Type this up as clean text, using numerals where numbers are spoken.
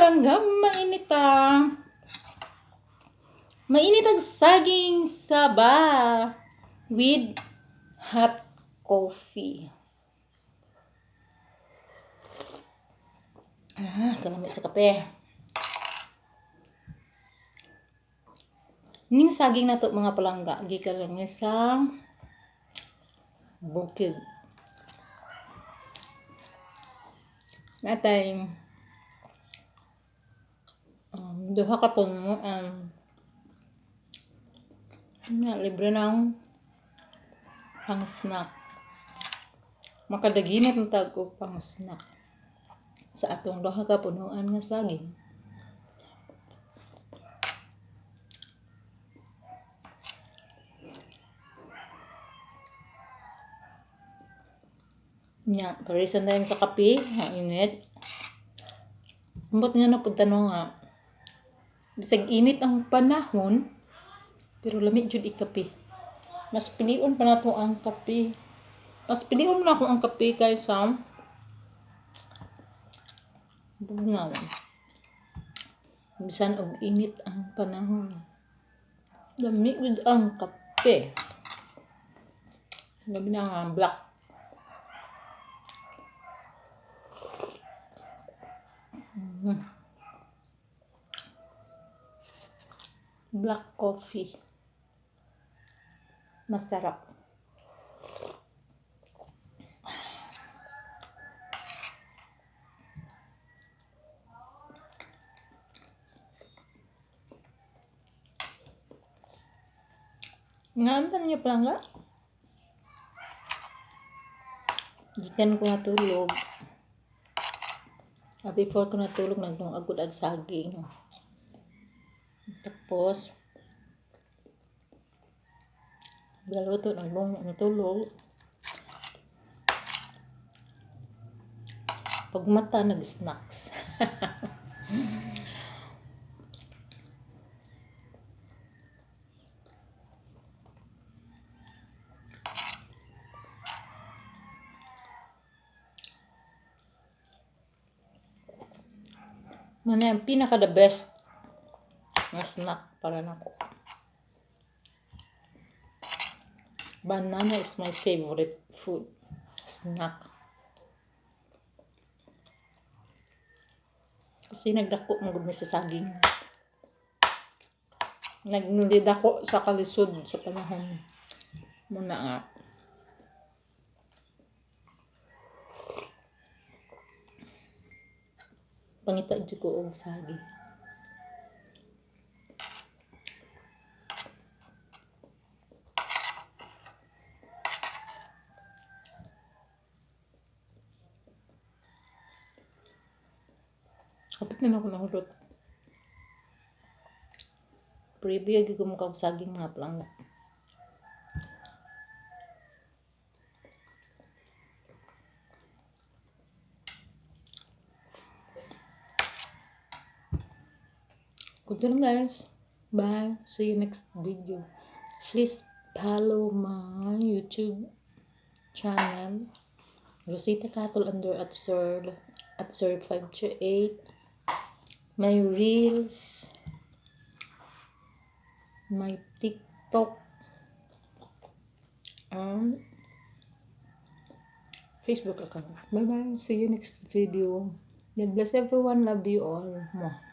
palangga, mainit ang saging saba with hot coffee. Kalamit sa kape. Ning saging na to mga palangga, gikan lang sa bukid. Natay duha ka puno libre ng pang snack. Makadaginat ng tag og pang snack sa atong duha ka punuan nga saging. Nya, parisan dayon sa kape, nga init. Ambot nga na pud tanong nga. Bisag init ang panahon, pero lamig jud ikape. Mas pilion pa nato ang kape. Mas pilion na ako ang kape kaysa bugnaw. Bisan og init ang panahon. Lamig jud ang kape. Labi na nga black. Black coffee. Masarap. Nga, niyo palangga? Gikan ko natulog. Before ko natulog, nagdungagod ag saging. Tapos, galuto, natulog. Pag mata, nag-snacks. Mana yung pinaka the best na snack para nako. Banana is my favorite food snack. Kasi nagdako mo gud sa saging. Nagdako sa kalisod sa panahon. Muna nga. Pangita jud ko og saging. Kapit na ako nahulot. Preview gyud ko mo kag saging nga palangga. Good lang guys. Bye. See you next video. Please follow my YouTube channel. Rosita Cattle under at Sir 528. My reels. My TikTok. And Facebook account. Bye bye. See you next video. God bless everyone. Love you all. Mwah.